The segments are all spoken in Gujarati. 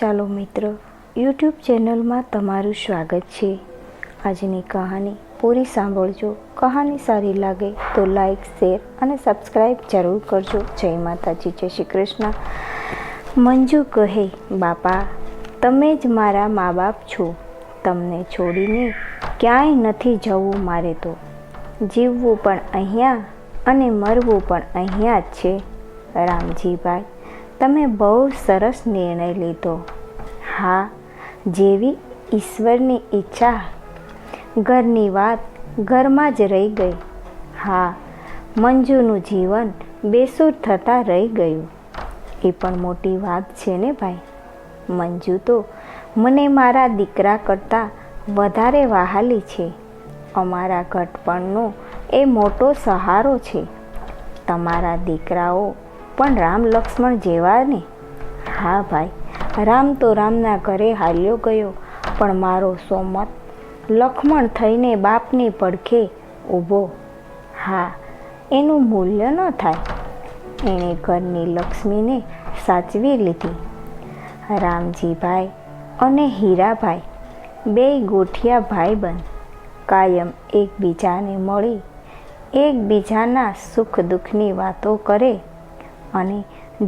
ચાલો મિત્ર, યુટ્યુબ ચેનલમાં તમારું સ્વાગત છે। આજની કહાની પૂરી સાંભળજો। કહાની સારી લાગે તો લાઈક, શેર અને સબસ્ક્રાઈબ જરૂર કરજો। જય માતાજી, જય શ્રી કૃષ્ણ। મંજુ કહે, બાપા તમે જ મારા મા બાપ છો। તમને છોડીને ક્યાંય નથી જવું મારે તો। જીવવું પણ અહીંયા અને મરવું પણ અહીંયા જ છે। રામજીભાઈ, તમે બહુ સરસ નિર્ણય લીધો। હા, જેવી ઈશ્વરની ઈચ્છા। ઘરની વાત ઘરમાં જ રહી ગઈ। હા, મંજુનું જીવન બેસૂર થતાં રહી ગયું। એ પણ મોટી વાત છે ને ભાઈ। મંજુ તો મને મારા દીકરા કરતાં વધારે વહાલી છે। અમારા ઘડપણનો એ મોટો સહારો છે। તમારા દીકરાઓ પણ રામ લક્ષ્મણ જેવા ને? હા ભાઈ, રામ તો રામના ઘરે હાલ્યો ગયો, પણ મારો સોમત લક્ષ્મણ થઈને બાપની પડખે ઊભો। હા, એનું મૂલ્ય ન થાય। એણે ઘરની લક્ષ્મીને સાચવી લીધી। રામજીભાઈ અને હીરાભાઈ બેય ગોઠિયા ભાઈબંધ, કાયમ એકબીજાને મળી એકબીજાના સુખ દુઃખની વાતો કરે અને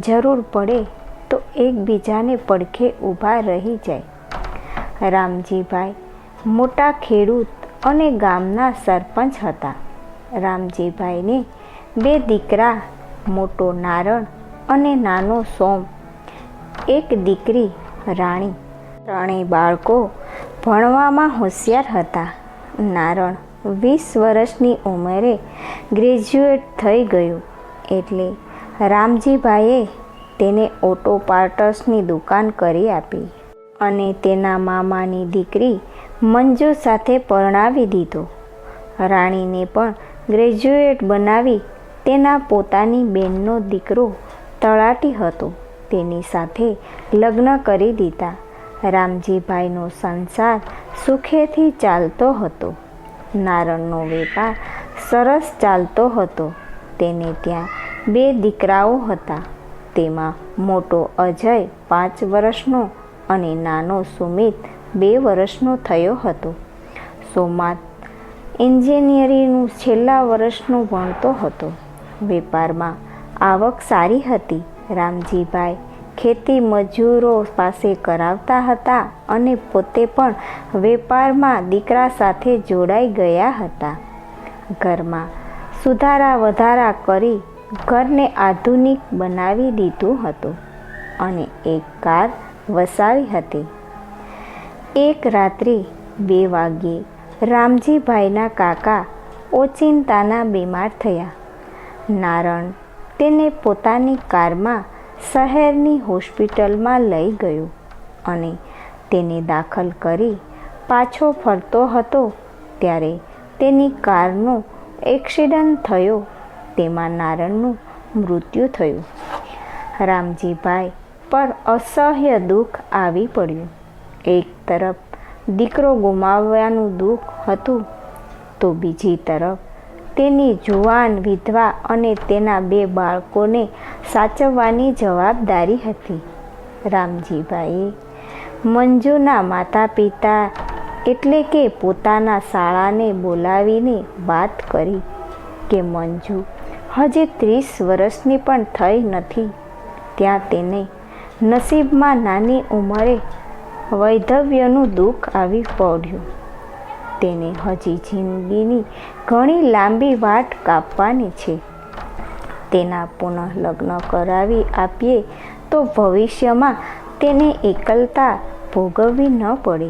જરૂર પડે તો એકબીજાને પડખે ઊભા રહી જાય। રામજીભાઈ મોટા ખેડૂત અને ગામના સરપંચ હતા। રામજીભાઈને બે દીકરા, મોટો નારણ અને નાનો સોમ, એક દીકરી રાણી। ત્રણેય બાળકો ભણવામાં હોશિયાર હતા। નારણ 20 વર્ષની ઉંમરે ગ્રેજ્યુએટ થઈ ગયું, એટલે રામજીભાઈએ તેને ઓટો પાર્ટ્સની દુકાન કરી આપી અને તેના મામાની દીકરી મંજુ સાથે પરણાવી દીધો। રાણીને પણ ગ્રેજ્યુએટ બનાવી તેના પોતાની બેનનો દીકરો તળાટી હતો, તેની સાથે લગ્ન કરી દીધા। રામજીભાઈનો સંસાર સુખેથી ચાલતો હતો। નારણનો વેપાર સરસ ચાલતો હતો। તેને ત્યાં 2 દીકરાઓ હતા। તેમાં મોટો અજય 5 વર્ષનો અને નાનો સુમિત 2 વર્ષનો થયો હતો। સોમાત એન્જિનિયરિંગનું છેલ્લા વર્ષનું ભણતો હતો। વેપારમાં આવક સારી હતી। રામજીભાઈ ખેતી મજૂરો પાસે કરાવતા હતા અને પોતે પણ વેપારમાં દીકરા સાથે જોડાઈ ગયા હતા। ઘરમાં સુધારા વધારા કરી ઘરને આધુનિક બનાવી દીધું હતું અને એક કાર વસાવી હતી। એક રાત્રે 2 વાગ્યે રામજીભાઈના કાકા ઓચિંતાના બીમાર થયા। નારણ તેને પોતાની કારમાં શહેરની હોસ્પિટલમાં લઈ ગયો અને તેને દાખલ કરી પાછો ફરતો હતો ત્યારે તેની કારનો એક્સિડન્ટ થયો। તેમાં નારણનું મૃત્યુ થયું। રામજીભાઈ પર અસહ્ય દુઃખ આવી પડ્યું। એક તરફ દીકરો ગુમાવવાનું દુઃખ હતું, તો બીજી તરફ તેની જુવાન વિધવા અને તેના 2 બાળકોને સાચવવાની જવાબદારી હતી। રામજીભાઈએ મંજુના માતા પિતા એટલે કે પોતાના શાળાને બોલાવીને વાત કરી કે મંજુ હજી 30 વર્ષની પણ થઈ નથી, ત્યાં તેને નસીબમાં નાની ઉંમરે વૈધવ્યનું દુઃખ આવી પડ્યું। તેને હજી જિંદગીની ઘણી લાંબી વાટ કાપવાની છે। તેના પુનઃ લગ્ન કરાવી આપીએ તો ભવિષ્યમાં તેને એકલતા ભોગવવી ન પડે।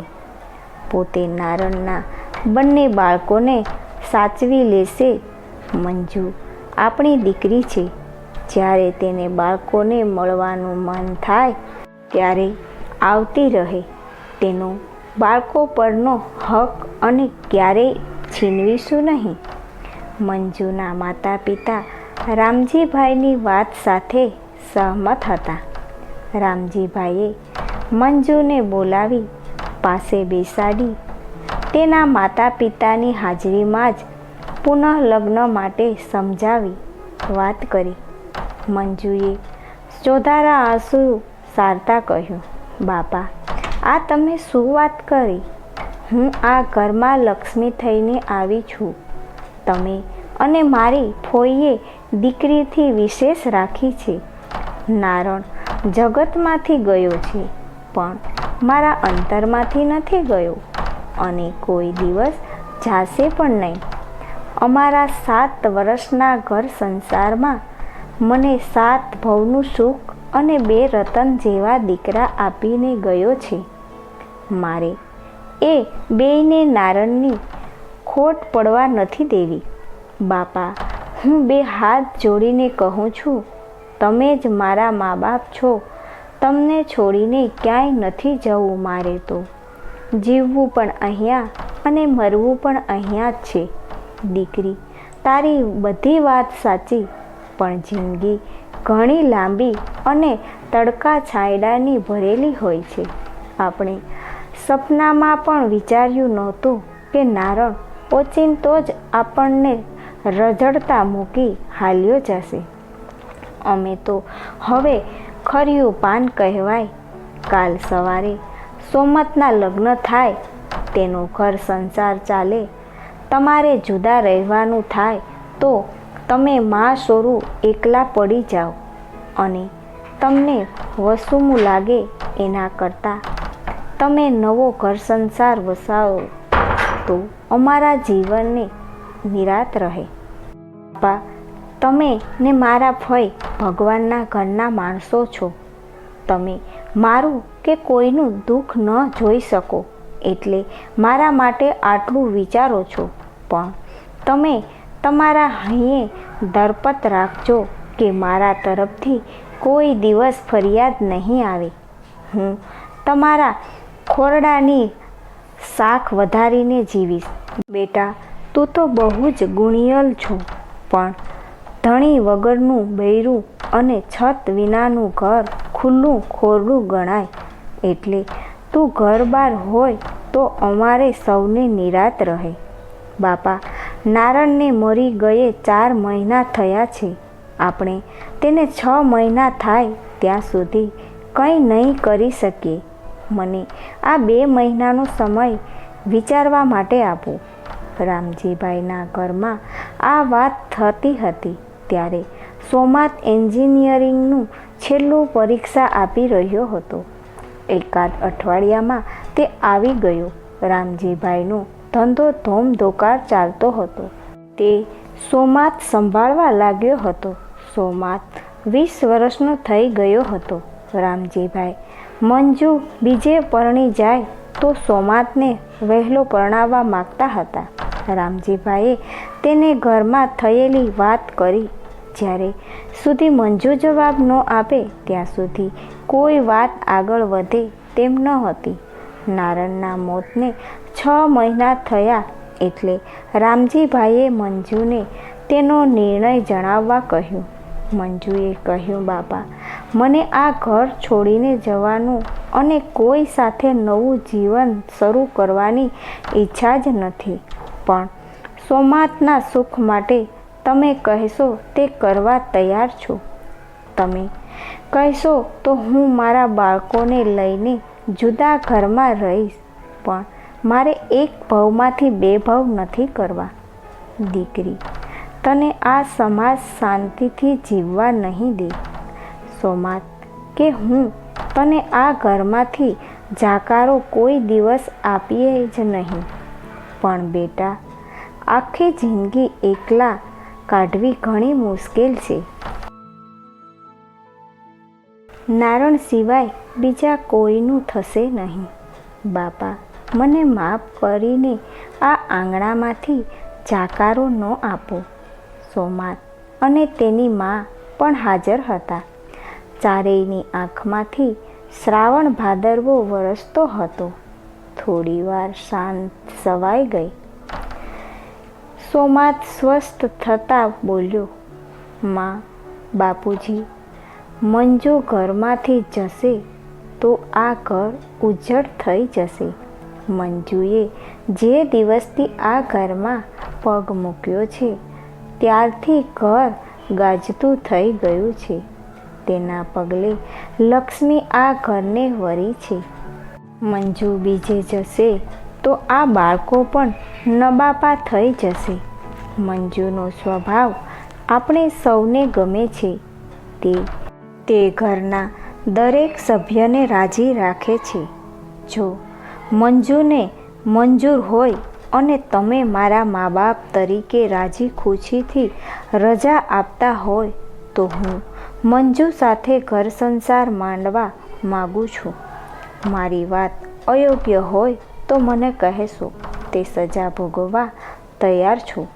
પોતે નારણના બંને બાળકોને સાચવી લેશે। મંજુ આપણી દીકરી છે। જ્યારે તેને બાળકોને મળવાનું મન થાય ત્યારે આવતી રહે। તેનો બાળકો પરનો હક અને ક્યારેય છીનવીશું નહીં। મંજુના માતા પિતા રામજીભાઈની વાત સાથે સહમત હતા। રામજીભાઈએ મંજુને બોલાવી પાસે બેસાડી તેના માતા પિતાની હાજરીમાં જ પુનઃ લગ્ન માટે સમજાવી વાત કરી। મંજુએ ચોધારા આંસુ સારતા કહ્યું, બાપા, આ તમે શું વાત કરી? હું આ ઘરમાં લક્ષ્મી થઈને આવી છું. તમે અને મારી ફોઈએ દીકરીથી વિશેષ રાખી છે. નારણ જગતમાંથી ગયો છે, પણ મારા અંતરમાંથી નથી ગયો અને કોઈ દિવસ જાશે પણ નહીં. અમારા 7 વર્ષના ઘર સંસારમાં મને 7 ભવનું સુખ અને 2 રતન જેવા દીકરા આપીને ગયો છે. મારે એ બેયને નારણની ખોટ પડવા નથી દેવી. બાપા, હું 2 હાથ જોડીને કહું છું, તમે જ મારા મા બાપ છો. તમને છોડીને ક્યાંય નથી જવું. મારે તો જીવવું પણ અહીંયા અને મરવું પણ અહીંયા જ છે. દીકરી, તારી બધી વાત સાચી, પણ જિંદગી ઘણી લાંબી અને તડકા છાંયડાની ભરેલી હોય છે. આપણે સપનામાં પણ વિચાર્યું નહોતું કે નારણ ઓચિંતો જ આપણને રઝળતા મૂકી હાલ્યો જશે. અમે તો હવે ખર્યું પાન કહેવાય. કાલ સવારે સોમતના લગ્ન થાય, તેનો ઘર સંસાર ચાલે. તમારે જુદા રહેવાનું થાય તો તમે મા સોરું એકલા પડી જાઓ અને તમને વસુમું લાગે. એના કરતાં તમે નવો ઘર સંસાર વસાવો તો અમારા જીવનને નિરાંત રહે. બાપા, તમે ને મારા ફઈ ભગવાનના ઘરના માણસો છો. તમે મારું કે કોઈનું દુઃખ ન જોઈ શકો એટલે મારા માટે આટલું વિચારો છો. પણ તમે તમારા હૈયે દરપત રાખજો કે મારા તરફથી કોઈ દિવસ ફરિયાદ નહીં આવે. હું તમારા ખોરડાની શાખ વધારીને જીવીશ. બેટા, તું તો બહુ જ ગુણિયલ છો, પણ ધણી વગરનું બૈરું અને છત વિનાનું ઘર ખુલ્લું ખોરડું ગણાય. એટલે તું ઘર બાર હોય તો અમારે સૌને નિરાંત રહે. બાપા, નારણને મરી ગયે 4 મહિના થયા છે. આપણે તેને 6 મહિના થાય ત્યાં સુધી કંઈ નહીં કરી શકીએ. મને આ 2 મહિનાનો સમય વિચારવા માટે આપો. રામજીભાઈના ઘરમાં આ વાત થતી હતી ત્યારે સોમાત એન્જિનિયરિંગનું છેલ્લું પરીક્ષા આપી રહ્યો હતો. એકાદ અઠવાડિયામાં તે આવી ગયો. રામજીભાઈનો ધંધો ધોમધોકાર ચાલતો હતો. તે સોમાત સંભાળવા લાગ્યો હતો. સોમાત 20 વર્ષનો થઈ ગયો હતો. રામજીભાઈ મંજુ બીજે પરણી જાય તો સોમાતને વહેલો પરણાવવા માગતા હતા. રામજીભાઈએ તેને ઘરમાં થયેલી વાત કરી. જ્યારે સુધી મંજુ જવાબ ન આપે ત્યાં સુધી કોઈ વાત આગળ વધે તેમ ન હતી. નારણના મોતને 6 મહિના થયા એટલે રામજીભાઈએ મંજુને તેનો નિર્ણય જણાવવા કહ્યું. મંજુએ કહ્યું, બાપા, મને આ ઘર છોડીને જવાનું અને કોઈ સાથે નવું જીવન શરૂ કરવાની ઈચ્છા જ નથી. પણ સોમાતના સુખ માટે તમે કહેશો તે કરવા તૈયાર છું. તમે કહેશો તો હું મારા બાળકોને લઈને જુદા ઘરમાં રહીશ. પણ મારે એક ભવમાંથી 2 ભવ નથી કરવા. દીકરી, તને આ સમાજ શાંતિથી જીવવા નહીં દે. સોમાત કે હું તને આ ઘરમાંથી જાકારો કોઈ દિવસ આપીએ જ નહીં. પણ બેટા, આખી જિંદગી એકલા કાઢવી ઘણી મુશ્કેલ છે. નારણ સિવાય બીજા કોઈનું થશે નહીં. બાપા, મને માફ કરીને આ આંગણામાંથી જાકારો ન આપો. સોમાત અને તેની મા પણ હાજર હતા. ચારેયની આંખમાંથી શ્રાવણ ભાદરવો વરસતો હતો. થોડીવાર શાંત સવાઈ ગઈ. સોમાત સ્વસ્થ થતાં બોલ્યો, માં, બાપુજી, મંજુ ઘરમાંથી જશે તો આ ઘર ઉજ્જડ થઈ જશે. મંજુએ જે દિવસથી આ ઘરમાં પગ મૂક્યો છે ત્યારથી ઘર ગાજતું થઈ ગયું છે. તેના પગલે લક્ષ્મી આ ઘરને વરી છે. મંજુ બીજે જશે તો આ બાળકો પણ નબાપા થઈ જશે. મંજુનો સ્વભાવ આપણે સૌને ગમે છે. તે ઘરના દરેક સભ્યને રાજી રાખે છે. જો મંજુને મંજૂર હોય અને તમે મારા મા બાપ તરીકે રાજી ખુશીથી રજા આપતા હોય તો હું મંજુ સાથે ઘર સંસાર માંડવા માગું છું. મારી વાત અયોગ્ય હોય તો મને કહેશો, તે સજા ભોગવવા તૈયાર છું.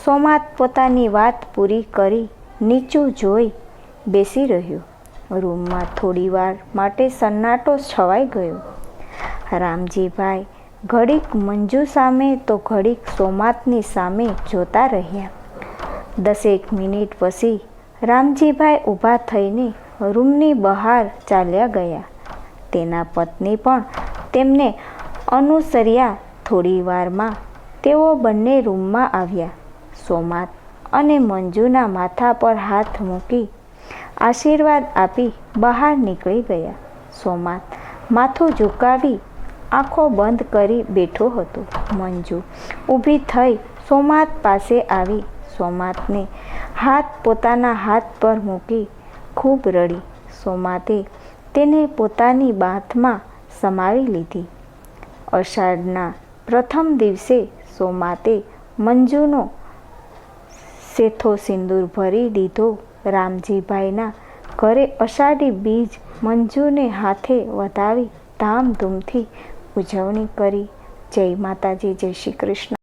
સોમાત પોતાની વાત પૂરી કરી નીચું જોઈ બેસી રહ્યો. રૂમમાં થોડીવાર માટે સન્નાટો છવાઈ ગયો. રામજીભાઈ ઘડીક મંજુ સામે તો ઘડીક સોમાતની સામે જોતા રહ્યા. 10 મિનિટ પછી રામજીભાઈ ઊભા થઈને રૂમની બહાર ચાલ્યા ગયા. તેના પત્ની પણ તેમને અનુસર્યા. થોડી વારમાં તેઓ બંને રૂમમાં આવ્યા. સોમાત અને મંજુના માથા પર હાથ મૂકી આશીર્વાદ આપી બહાર નીકળી ગયા. સોમાત માથું ઝુકાવી આંખો બંધ કરી બેઠો હતો. મંજુ ઊભી થઈ સોમાત પાસે આવી. સોમાતને હાથ પોતાના હાથ પર મૂકી ખૂબ રડી. સોમાતે તેને પોતાની બાથમાં સમાવી લીધી. અષાઢના પ્રથમ દિવસે સોમાતે મંજુનો સેથો સિંદૂર ભરી દીધો. રામજીભાઈના ઘરે અષાઢી બીજ મંજુને હાથે વધાવી ધામધૂમથી ઉજવણી કરી. જય માતાજી, જય શ્રી કૃષ્ણ.